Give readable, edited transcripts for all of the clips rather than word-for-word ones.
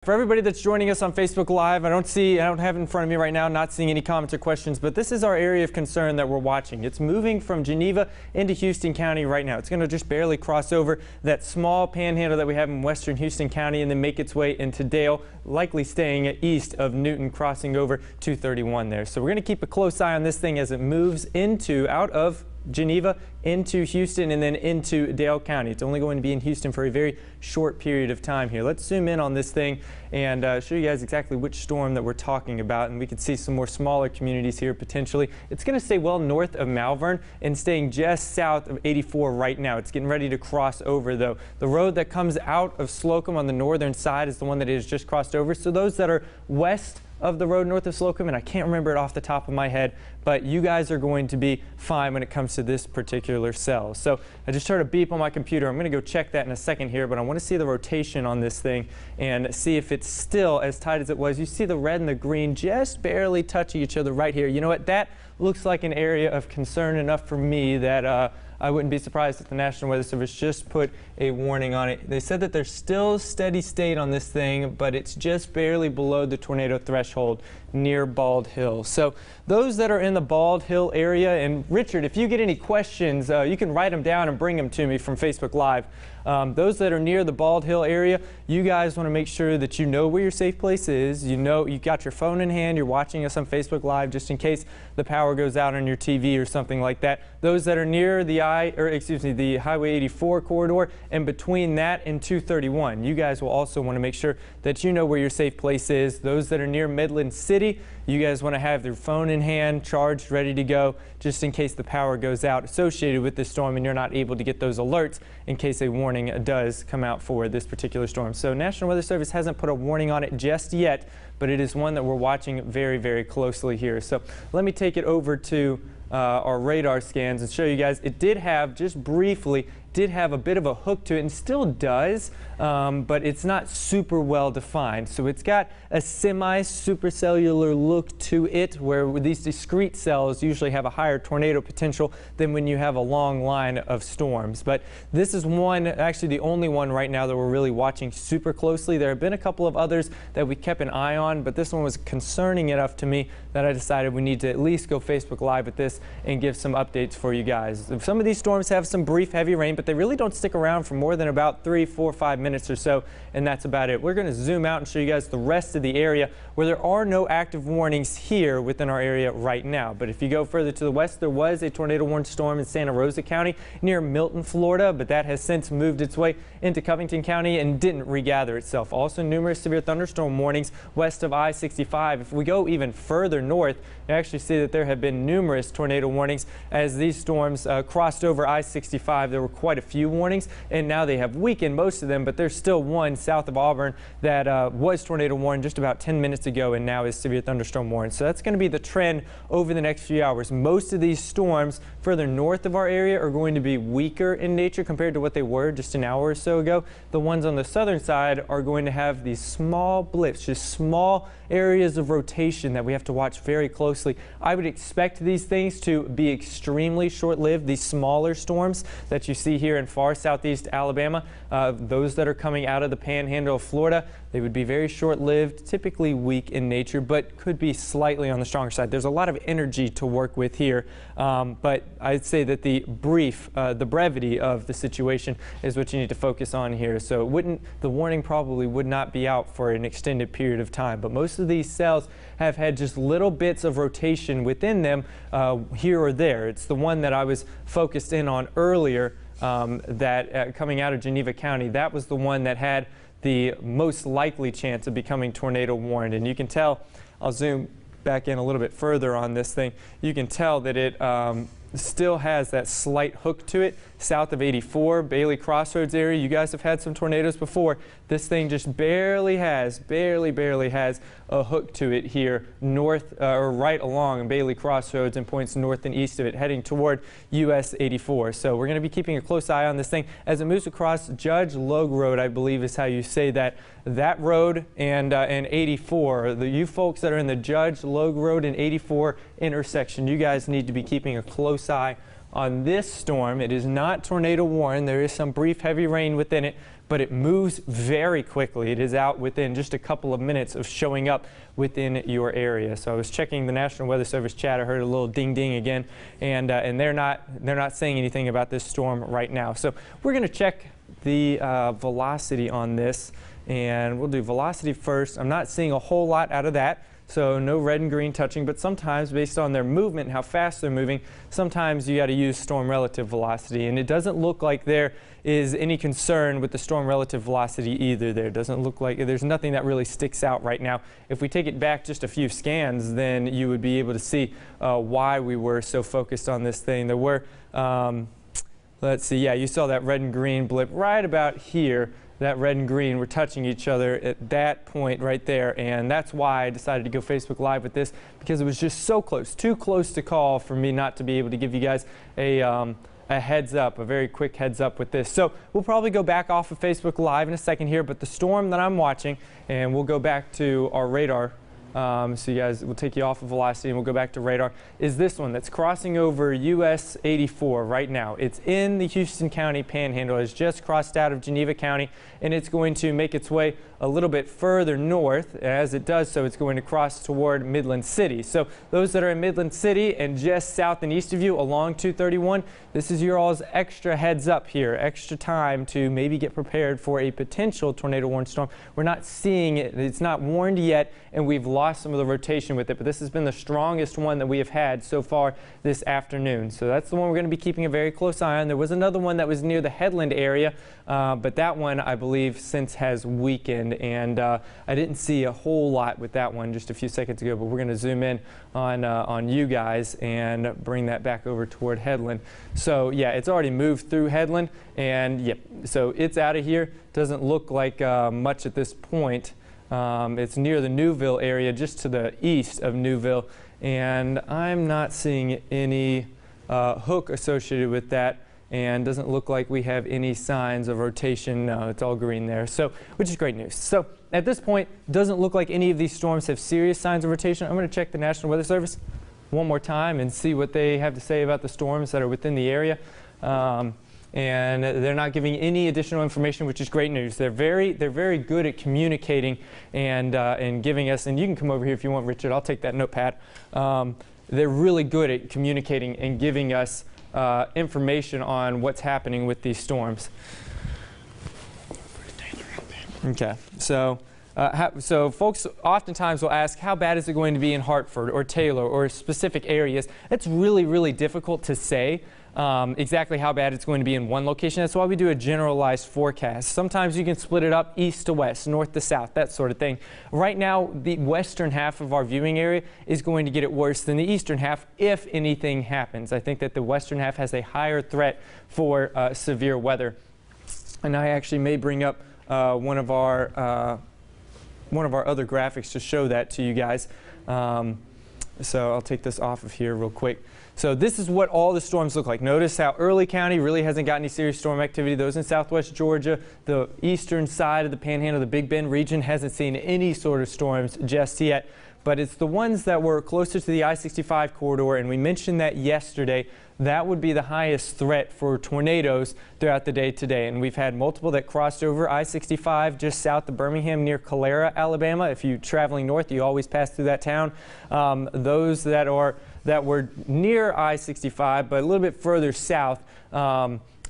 For everybody that's joining us on Facebook Live, I don't have it in front of me right now, not seeing any comments or questions, but this is our area of concern that we're watching. It's moving from Geneva into Houston County right now. It's going to just barely cross over that small panhandle that we have in western Houston County and then make its way into Dale, likely staying east of Newton, crossing over 231 there. So we're going to keep a close eye on this thing as it moves out of Geneva into Houston and then into Dale County. It's only going to be in Houston for a very short period of time here. Let's zoom in on this thing and show you guys exactly which storm that we're talking about, and we can see some more smaller communities here potentially. It's going to stay well north of Malvern and staying just south of 84 right now. It's getting ready to cross over though. The road that comes out of Slocum on the northern side is the one that is just crossed over. So those that are west of the road north of Slocum, and I can't remember it off the top of my head, but you guys are going to be fine when it comes to this particular cell. So I just heard a beep on my computer. I'm going to go check that in a second here, but I want to see the rotation on this thing and see if it's still as tight as it was. You see the red and the green just barely touching each other right here. You know what? That looks like an area of concern enough for me that I wouldn't be surprised if the National Weather Service just put a warning on it. They said that there's still steady state on this thing, but it's just barely below the tornado threshold near Bald Hill. So those that are in the Bald Hill area, and Richard, if you get any questions, you can write them down and bring them to me from Facebook Live. Those that are near the Bald Hill area, you guys want to make sure that you know where your safe place is. You know you've got your phone in hand, you're watching us on Facebook Live just in case the power goes out on your TV or something like that. Those that are near the Highway 84 corridor and between that and 231, you guys will also want to make sure that you know where your safe place is. Those that are near Midland City, you guys want to have your phone in hand, charged, ready to go, just in case the power goes out associated with this storm and you're not able to get those alerts in case a warning does come out for this particular storm. So National Weather Service hasn't put a warning on it just yet, but it is one that we're watching very, very closely here. So let me take it over to our radar scans and show you guys. It did have, just briefly, a bit of a hook to it and still does, but it's not super well defined. So it's got a semi-supercellular look to it, where these discrete cells usually have a higher tornado potential than when you have a long line of storms. But this is one, actually the only one right now that we're really watching super closely. There have been a couple of others that we kept an eye on, but this one was concerning enough to me that I decided we need to at least go Facebook Live with this and give some updates for you guys. Some of these storms have some brief heavy rain, but they really don't stick around for more than about 3, 4, 5 minutes or so, and that's about it. We're going to zoom out and show you guys the rest of the area where there are no active warnings here within our area right now. But if you go further to the west, there was a tornado warned storm in Santa Rosa County near Milton, Florida, but that has since moved its way into Covington County and didn't regather itself. Also numerous severe thunderstorm warnings west of I-65. If we go even further north, you actually see that there have been numerous tornado warnings as these storms crossed over I-65. There were quite a few warnings, and now they have weakened most of them, but there's still one south of Auburn that was tornado warned just about 10 minutes ago and now is severe thunderstorm warned. So that's going to be the trend over the next few hours. Most of these storms further north of our area are going to be weaker in nature compared to what they were just an hour or so ago. The ones on the southern side are going to have these small blips, just small areas of rotation that we have to watch very closely. I would expect these things to be extremely short-lived, these smaller storms that you see here in far southeast Alabama, those that are coming out of the panhandle of Florida, they would be very short-lived, typically weak in nature, but could be slightly on the stronger side. There's a lot of energy to work with here, but I'd say that the brevity of the situation is what you need to focus on here. So the warning probably would not be out for an extended period of time, but most of these cells have had just little bits of rotation within them here or there. It's the one that I was focused in on earlier that coming out of Geneva County, that was the one that had the most likely chance of becoming tornado warned. And you can tell, I'll zoom back in a little bit further on this thing, you can tell that it still has that slight hook to it south of 84, Bailey Crossroads area. You guys have had some tornadoes before. This thing just barely has a hook to it here north or right along Bailey Crossroads and points north and east of it heading toward US 84. So we're going to be keeping a close eye on this thing as it moves across Judge Logue Road, I believe is how you say that. That road and 84, you folks that are in the Judge Logue Road and 84 intersection, you guys need to be keeping a close eye on this storm. It is not tornado warned. There is some brief heavy rain within it, but it moves very quickly. It is out within just a couple of minutes of showing up within your area. So I was checking the National Weather Service chat. I heard a little ding ding again, and they're not saying anything about this storm right now. So we're going to check the velocity on this, and we'll do velocity first. I'm not seeing a whole lot out of that. So no red and green touching, but sometimes based on their movement and how fast they're moving, sometimes you got to use storm relative velocity. And it doesn't look like there is any concern with the storm relative velocity either there. It doesn't look like there's nothing that really sticks out right now. If we take it back just a few scans, then you would be able to see why we were so focused on this thing. There were, let's see, yeah, you saw that red and green blip right about here. That red and green were touching each other at that point right there, and that's why I decided to go Facebook Live with this, because it was just so close, too close to call for me not to be able to give you guys a heads up, a very quick heads up with this. So we'll probably go back off of Facebook Live in a second here, but the storm that I'm watching, and we'll go back to our radar. So you guys, we'll take you off of velocity and we'll go back to radar, is this one that's crossing over US 84 right now. It's in the Houston County Panhandle. It's just crossed out of Geneva County, and it's going to make its way a little bit further north. As it does so, it's going to cross toward Midland City. So those that are in Midland City and just south and east of you along 231, this is your all's extra heads up here, extra time to maybe get prepared for a potential tornado warned storm. We're not seeing it, it's not warned yet, and we've lost some of the rotation with it, but this has been the strongest one that we have had so far this afternoon. So that's the one we're going to be keeping a very close eye on. There was another one that was near the headland area, but that one I believe since has weakened, and I didn't see a whole lot with that one just a few seconds ago, but we're going to zoom in on you guys and bring that back over toward headland. So yeah, it's already moved through headland, and yep, so it's out of here. Doesn't look like much at this point. It's near the Newville area, just to the east of Newville, and I'm not seeing any hook associated with that, and doesn't look like we have any signs of rotation. No, it's all green there, so which is great news. So at this point, doesn't look like any of these storms have serious signs of rotation. I'm going to check the National Weather Service one more time and see what they have to say about the storms that are within the area. And they're not giving any additional information, which is great news. They're very good at communicating and giving us, and you can come over here if you want, Richard, I'll take that notepad. They're really good at communicating and giving us information on what's happening with these storms. Okay, so folks oftentimes will ask, how bad is it going to be in Hartford or Taylor or specific areas? That's really difficult to say. Exactly how bad it's going to be in one location. That's why we do a generalized forecast. Sometimes you can split it up east to west, north to south, that sort of thing. Right now, the western half of our viewing area is going to get it worse than the eastern half if anything happens. I think that the western half has a higher threat for severe weather. And I actually may bring up one of our other graphics to show that to you guys. So I'll take this off of here real quick. So this is what all the storms look like. Notice how Early County really hasn't got any serious storm activity. Those in southwest Georgia, the eastern side of the Panhandle, the Big Bend region hasn't seen any sort of storms just yet. But it's the ones that were closer to the I-65 corridor, and we mentioned that yesterday. That would be the highest threat for tornadoes throughout the day today. And we've had multiple that crossed over I-65 just south of Birmingham near Calera, Alabama. If you're traveling north, you always pass through that town. Those that were near I-65, but a little bit further south,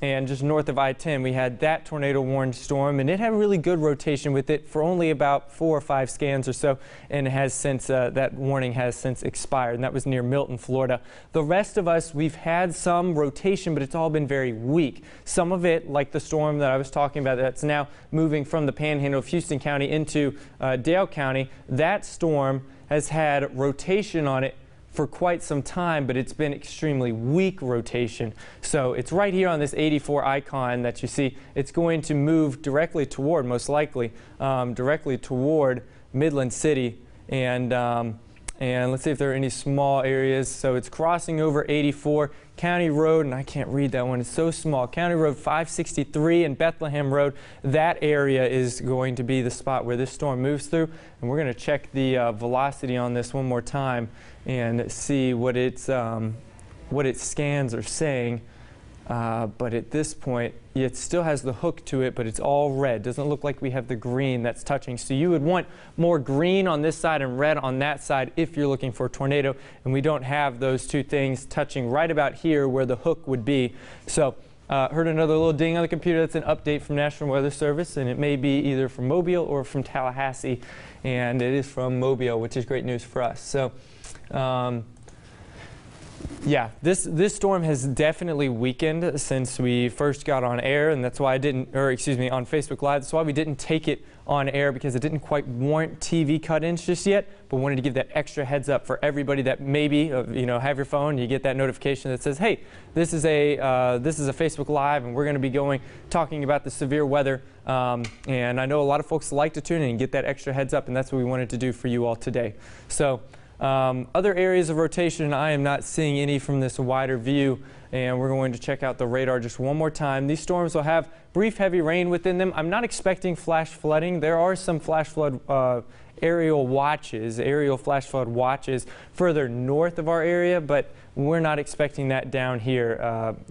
and just north of I-10, we had that tornado warned storm, and it had really good rotation with it for only about 4 or 5 scans or so, and it has since that warning has since expired, and that was near Milton, Florida. The rest of us, we've had some rotation, but it's all been very weak. Some of it, like the storm that I was talking about, that's now moving from the Panhandle of Houston County into Dale County. That storm has had rotation on it for quite some time, but it's been extremely weak rotation. So it's right here on this 84 icon that you see. It's going to move directly toward, most likely, directly toward Midland City. And let's see if there are any small areas. So it's crossing over 84 County Road, and I can't read that one, it's so small. County Road 563 and Bethlehem Road, that area is going to be the spot where this storm moves through. And we're going to check the velocity on this one more time and see what it's what its scans are saying. But at this point, it still has the hook to it, but it's all red. Doesn't look like we have the green that's touching. So you would want more green on this side and red on that side if you're looking for a tornado. And we don't have those two things touching right about here where the hook would be. So heard another little ding on the computer. That's an update from National Weather Service, and it may be either from Mobile or from Tallahassee. And it is from Mobile, which is great news for us. So yeah, this storm has definitely weakened since we first got on air, and that's why I didn't, or excuse me, on Facebook Live. That's why we didn't take it on air, because it didn't quite warrant TV cut-ins just yet, but wanted to give that extra heads up for everybody that maybe, you know, have your phone, you get that notification that says, hey, this is a Facebook Live, and we're going to be talking about the severe weather. And I know a lot of folks like to tune in and get that extra heads up, and that's what we wanted to do for you all today. So. Other areas of rotation, I am not seeing any from this wider view, and we're going to check out the radar just one more time. These storms will have brief heavy rain within them. I'm not expecting flash flooding. There are some flash flood aerial flash flood watches further north of our area, but we're not expecting that down here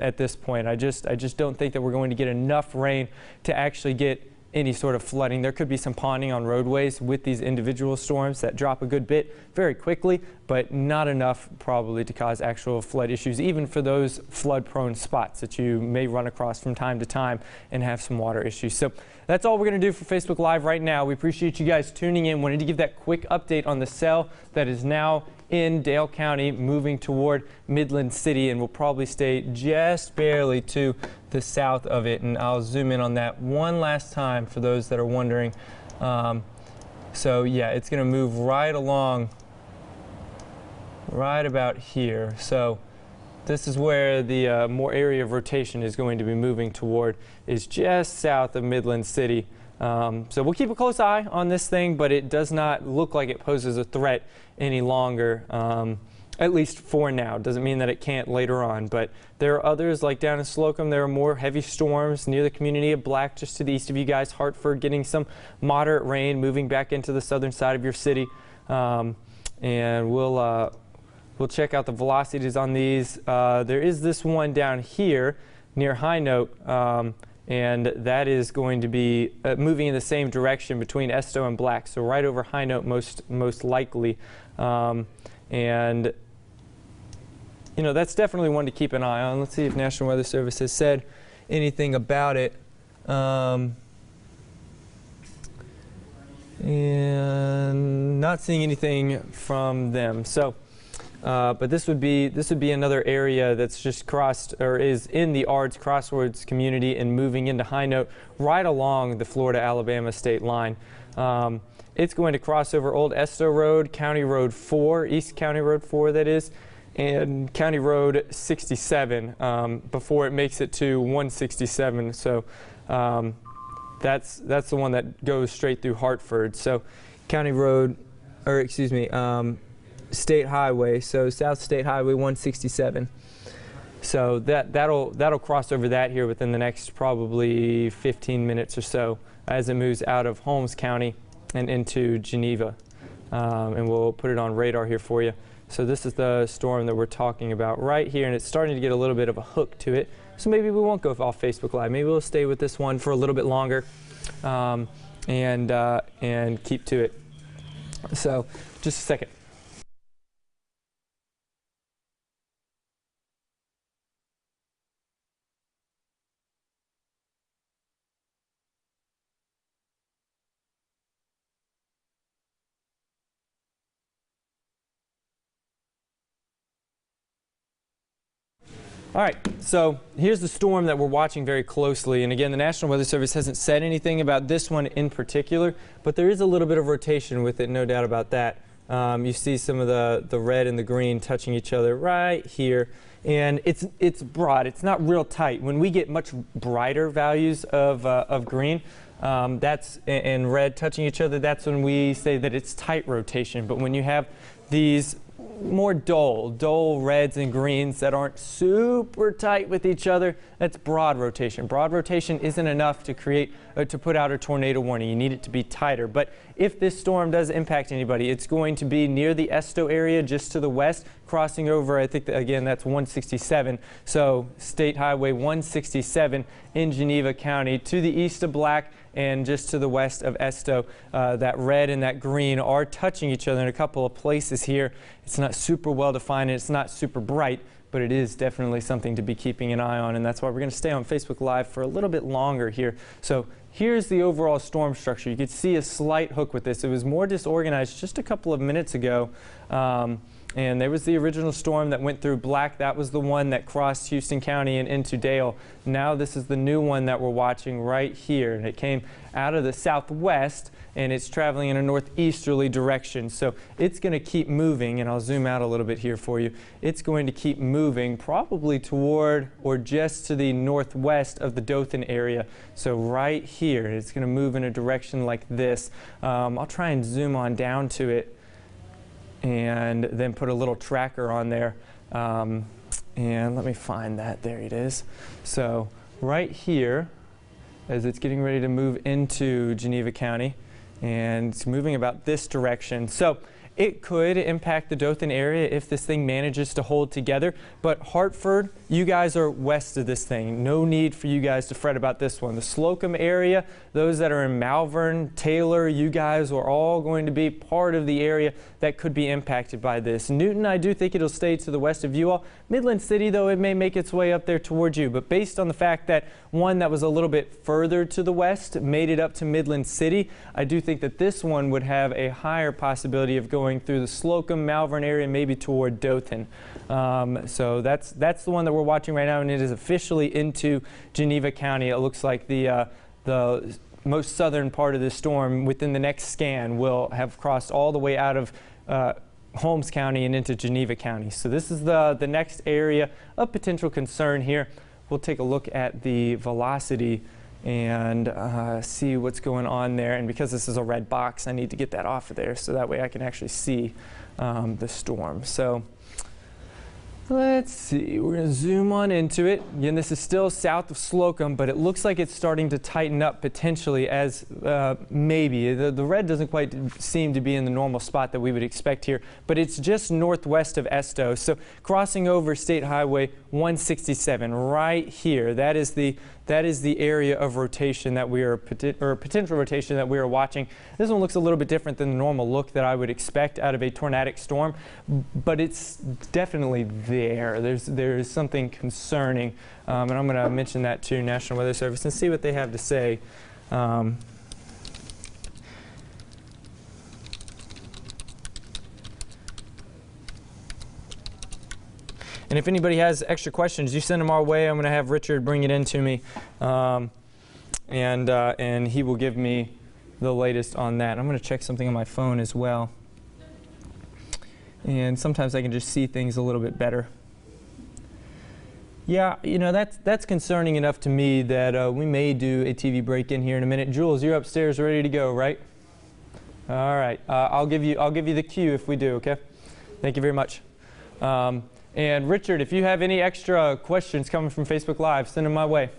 at this point. I just don't think that we're going to get enough rain to actually get any sort of flooding. There could be some ponding on roadways with these individual storms that drop a good bit very quickly, but not enough probably to cause actual flood issues, even for those flood-prone spots that you may run across from time to time and have some water issues. So that's all we're going to do for Facebook Live right now. We appreciate you guys tuning in. Wanted to give that quick update on the cell that is now in Dale County, moving toward Midland City, and will probably stay just barely to the south of it. And I'll zoom in on that one last time for those that are wondering. So yeah, it's going to move right along, right about here. So this is where the more area of rotation is going to be moving toward, is just south of Midland City. So we'll keep a close eye on this thing, but it does not look like it poses a threat any longer, at least for now. Doesn't mean that it can't later on, but there are others, like down in Slocum. There are more heavy storms near the community of Black, just to the east of you guys. Hartford getting some moderate rain, moving back into the southern side of your city. And we'll check out the velocities on these. There is this one down here near High Note, and that is going to be moving in the same direction between Esto and Black, so right over High Note most likely. And you know, that's definitely one to keep an eye on. Let's see if National Weather Service has said anything about it. And not seeing anything from them. So, but this would be another area that's just crossed, or is in the Ards Crossroads community and moving into High Note right along the Florida-Alabama state line. It's going to cross over Old Esto Road, County Road 4, East County Road 4 that is, and County Road 67 before it makes it to 167. So that's the one that goes straight through Hartford. So County Road, or excuse me, State Highway, so South State Highway 167. So that'll cross over that here within the next probably 15 minutes or so as it moves out of Holmes County and into Geneva. And we'll put it on radar here for you. So this is the storm that we're talking about right here, and it's starting to get a little bit of a hook to it. So maybe we won't go off Facebook Live. Maybe we'll stay with this one for a little bit longer and keep to it. So just a second. All right, so here's the storm that we're watching very closely. And again, the National Weather Service hasn't said anything about this one in particular, but there is a little bit of rotation with it, no doubt about that. You see some of the red and the green touching each other right here. And it's broad, it's not real tight. When we get much brighter values of green, and red touching each other, that's when we say that it's tight rotation. But when you have these more dull reds and greens that aren't super tight with each other. That's broad rotation. Broad rotation isn't enough to create to put out a tornado warning. You need it to be tighter. But if this storm does impact anybody, it's going to be near the Esto area, just to the west, crossing over. I think that, again, that's 167. So State Highway 167 in Geneva County to the east of Black and just to the west of Esto. That red and that green are touching each other in a couple of places here. It's not super well defined and it's not super bright, but it is definitely something to be keeping an eye on, and that's why we're going to stay on Facebook Live for a little bit longer here. So here's the overall storm structure. You could see a slight hook with this. It was more disorganized just a couple of minutes ago. And there was the original storm that went through Black. That was the one that crossed Houston County and into Dale. Now this is the new one that we're watching right here. And it came out of the southwest and it's traveling in a northeasterly direction. So it's going to keep moving, and I'll zoom out a little bit here for you. It's going to keep moving probably toward or just to the northwest of the Dothan area. So right here, it's going to move in a direction like this. I'll try and zoom on down to it and then put a little tracker on there. And let me find that. There it is. So right here, as it's getting ready to move into Geneva County, and it's moving about this direction. So it could impact the Dothan area if this thing manages to hold together. But Hartford, you guys are west of this thing. No need for you guys to fret about this one. The Slocum area, those that are in Malvern, Taylor, you guys are all going to be part of the area that could be impacted by this. Newton, I do think it'll stay to the west of you all. Midland City, though, it may make its way up there towards you. But based on the fact that one that was a little bit further to the west made it up to Midland City, I do think that this one would have a higher possibility of going through the Slocum, Malvern area, maybe toward Dothan. So that's the one that we're watching right now, and it is officially into Geneva County. It looks like the most southern part of the storm within the next scan will have crossed all the way out of Holmes County and into Geneva County. So this is the next area of potential concern here. We'll take a look at the velocity and see what's going on there. And because this is a red box, I need to get that off of there so that way I can actually see the storm. So let's see, we're going to zoom on into it. Again, this is still south of Slocum, but it looks like it's starting to tighten up potentially as maybe. The red doesn't quite seem to be in the normal spot that we would expect here, but it's just northwest of Esto. So crossing over State Highway 167 right here, that is the area of rotation that we are, or potential rotation that we are watching. This one looks a little bit different than the normal look that I would expect out of a tornadic storm, but it's definitely there. There's something concerning, and I'm going to mention that to National Weather Service and see what they have to say. And if anybody has extra questions, you send them our way. I'm going to have Richard bring it in to me, and he will give me the latest on that. I'm going to check something on my phone as well. And sometimes I can just see things a little bit better. Yeah, you know, that's concerning enough to me that we may do a TV break in here in a minute. Jules, you're upstairs ready to go, right? All right. I'll give you the cue if we do, okay? Thank you very much. And Richard, if you have any extra questions coming from Facebook Live, send them my way.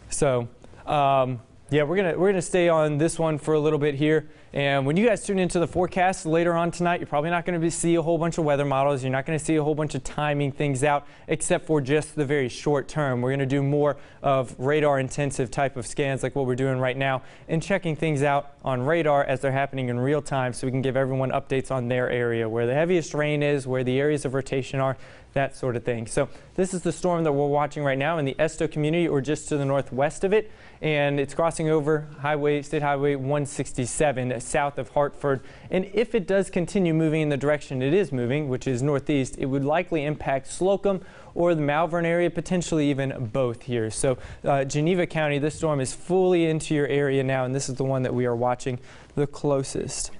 So, yeah, we're gonna stay on this one for a little bit here. And when you guys tune into the forecast later on tonight, you're probably not going to see a whole bunch of weather models. You're not going to see a whole bunch of timing things out, except for just the very short term. We're going to do more of radar intensive type of scans like what we're doing right now, and checking things out on radar as they're happening in real time, so we can give everyone updates on their area, where the heaviest rain is, where the areas of rotation are, that sort of thing. So this is the storm that we're watching right now in the Esto community, or just to the northwest of it, and it's crossing over State Highway 167 south of Hartford. And if it does continue moving in the direction it is moving, which is northeast, it would likely impact Slocum or the Malvern area, potentially even both here. So Geneva County, this storm is fully into your area now, and this is the one that we are watching the closest.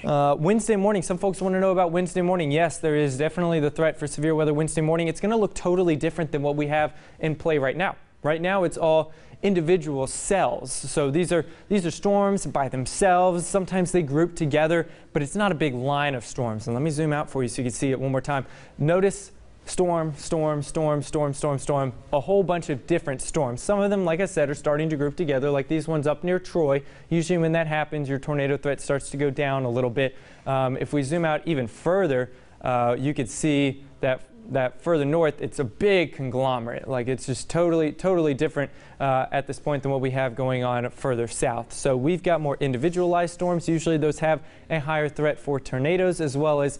Wednesday morning, some folks want to know about Wednesday morning. Yes, there is definitely the threat for severe weather Wednesday morning. It's going to look totally different than what we have in play right now. Right now it's all individual cells. So these are storms by themselves. Sometimes they group together, but it's not a big line of storms. And let me zoom out for you so you can see it one more time. Notice storm, storm, storm, storm, storm, storm, a whole bunch of different storms. Some of them, like I said, are starting to group together, like these ones up near Troy. Usually when that happens, your tornado threat starts to go down a little bit. If we zoom out even further, you could see that further north, it's a big conglomerate. Like it's just totally different at this point than what we have going on further south. So we've got more individualized storms. Usually those have a higher threat for tornadoes as well as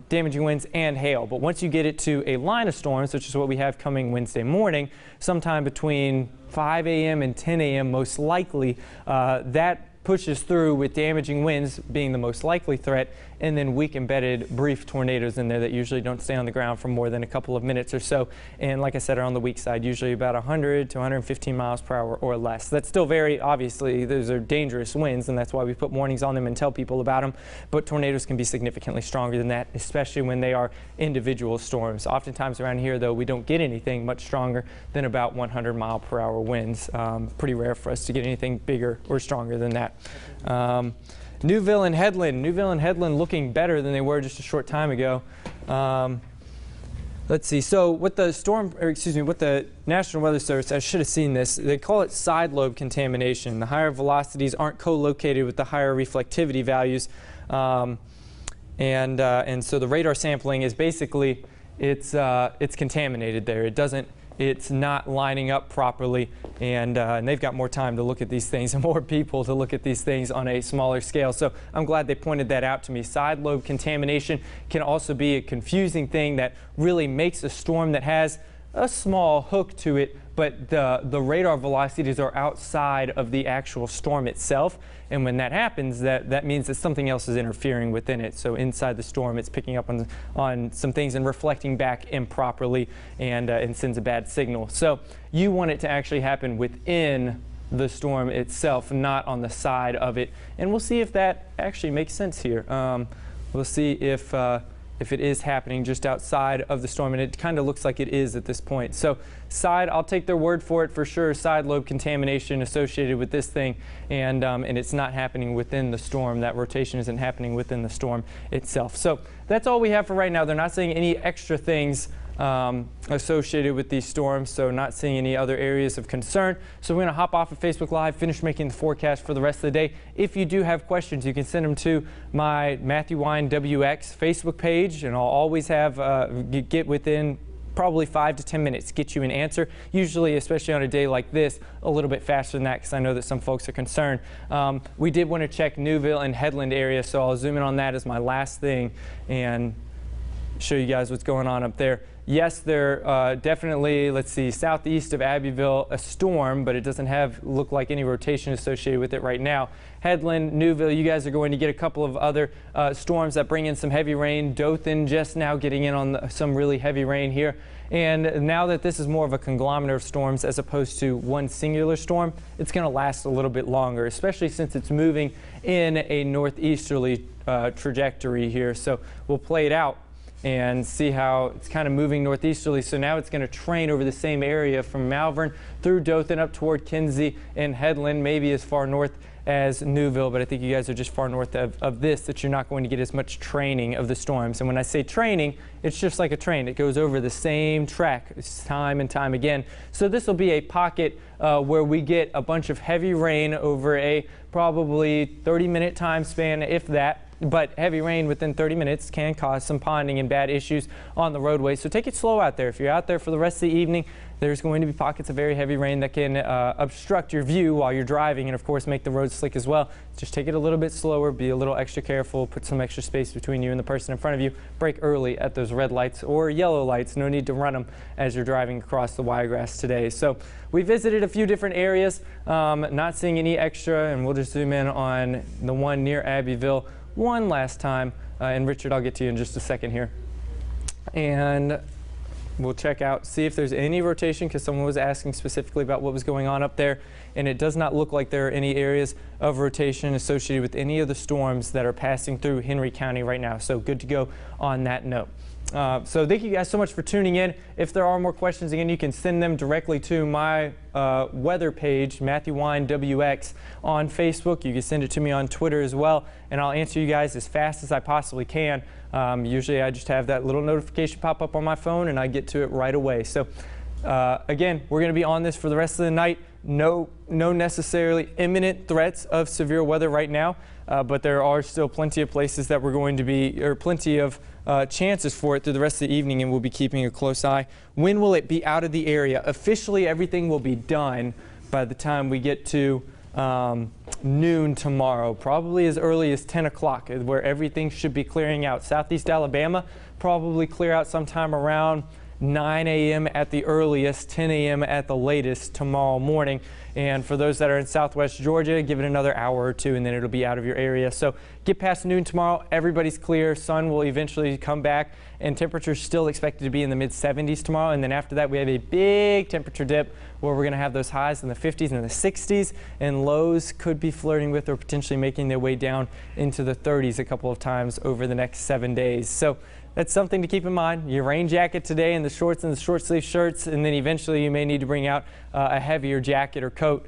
damaging winds and hail. But once you get it to a line of storms, which is what we have coming Wednesday morning, sometime between 5 a.m. and 10 a.m. most likely, that pushes through with damaging winds being the most likely threat, and then weak embedded brief tornadoes in there that usually don't stay on the ground for more than a couple of minutes or so. And like I said, are on the weak side, usually about 100 to 115 miles per hour or less. That's still very, obviously, those are dangerous winds, and that's why we put warnings on them and tell people about them. But tornadoes can be significantly stronger than that, especially when they are individual storms. Oftentimes around here, though, we don't get anything much stronger than about 100 mile per hour winds. Pretty rare for us to get anything bigger or stronger than that. Newville and Headland looking better than they were just a short time ago. Let's see. So what the National Weather Service, I should have seen this, they call it side lobe contamination. The higher velocities aren't co-located with the higher reflectivity values. And so the radar sampling is basically, it's contaminated there. It's not lining up properly, and they've got more time to look at these things and more people to look at these things on a smaller scale. So I'm glad they pointed that out to me. Side lobe contamination can also be a confusing thing that really makes a storm that has a small hook to it, but the radar velocities are outside of the actual storm itself. And when that happens, that means that something else is interfering within it. So inside the storm, it's picking up on some things and reflecting back improperly and sends a bad signal. So you want it to actually happen within the storm itself, not on the side of it. And we'll see if that actually makes sense here. We'll see if it is happening just outside of the storm, and it kind of looks like it is at this point. So I'll take their word for it for sure, side lobe contamination associated with this thing, and it's not happening within the storm. That rotation isn't happening within the storm itself. So that's all we have for right now. They're not saying any extra things associated with these storms, so not seeing any other areas of concern. So we're going to hop off of Facebook Live, finish making the forecast for the rest of the day. If you do have questions, you can send them to my Matthew Wine WX Facebook page, and I'll always have get within probably 5 to 10 minutes get you an answer, usually, especially on a day like this, a little bit faster than that because I know that some folks are concerned. We did want to check Newville and Headland area, so I'll zoom in on that as my last thing and show you guys what's going on up there. Yes, they're definitely, let's see, southeast of Abbeville, a storm, but it doesn't look like any rotation associated with it right now. Headland, Newville, you guys are going to get a couple of other storms that bring in some heavy rain. Dothan just now getting in on some really heavy rain here. And now that this is more of a conglomerate of storms as opposed to one singular storm, it's going to last a little bit longer, especially since it's moving in a northeasterly trajectory here. So we'll play it out and see how it's kind of moving northeasterly. So now it's going to train over the same area from Malvern through Dothan up toward Kinsey and Headland, maybe as far north as Newville, but I think you guys are just far north of this, that you're not going to get as much training of the storms. And when I say training, it's just like a train. It goes over the same track time and time again. So this will be a pocket where we get a bunch of heavy rain over a probably 30-minute time span, if that. But heavy rain within 30 minutes can cause some ponding and bad issues on the roadway. So take it slow out there. If you're out there for the rest of the evening, there's going to be pockets of very heavy rain that can obstruct your view while you're driving and, of course, make the road slick as well. Just take it a little bit slower, be a little extra careful, put some extra space between you and the person in front of you. Brake early at those red lights or yellow lights. No need to run them as you're driving across the wiregrass today. So we visited a few different areas, not seeing any extra, and we'll just zoom in on the one near Abbeville one last time. And Richard, I'll get to you in just a second here. And we'll check out, see if there's any rotation, because someone was asking specifically about what was going on up there, and it does not look like there are any areas of rotation associated with any of the storms that are passing through Henry County right now. So good to go on that note. So thank you guys so much for tuning in. If there are more questions, again, you can send them directly to my weather page, Matthew Wine WX, on Facebook. You can send it to me on Twitter as well, and I'll answer you guys as fast as I possibly can. Usually I just have that little notification pop up on my phone, and I get to it right away. So again, we're going to be on this for the rest of the night. No necessarily imminent threats of severe weather right now, but there are still plenty of places that we're going to be, or plenty of chances for it through the rest of the evening, and we'll be keeping a close eye. When will it be out of the area? Officially, everything will be done by the time we get to noon tomorrow, probably as early as 10 o'clock, where everything should be clearing out. Southeast Alabama, probably clear out sometime around 9 a.m. at the earliest, 10 a.m. at the latest tomorrow morning. And for those that are in southwest Georgia, give it another hour or two, and then it'll be out of your area. So get past noon tomorrow, everybody's clear. Sun will eventually come back, and temperatures still expected to be in the mid-70s tomorrow. And then after that, we have a big temperature dip where we're going to have those highs in the 50s and the 60s, and lows could be flirting with or potentially making their way down into the 30s a couple of times over the next 7 days. So that's something to keep in mind. Your rain jacket today and the shorts and the short sleeve shirts, and then eventually you may need to bring out a heavier jacket or coat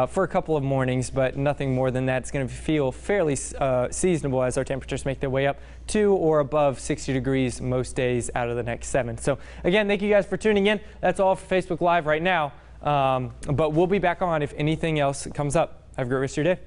for a couple of mornings, but nothing more than that. It's going to feel fairly seasonable as our temperatures make their way up to or above 60 degrees most days out of the next 7. So again, thank you guys for tuning in. That's all for Facebook Live right now, but we'll be back on if anything else comes up. Have a great rest of your day.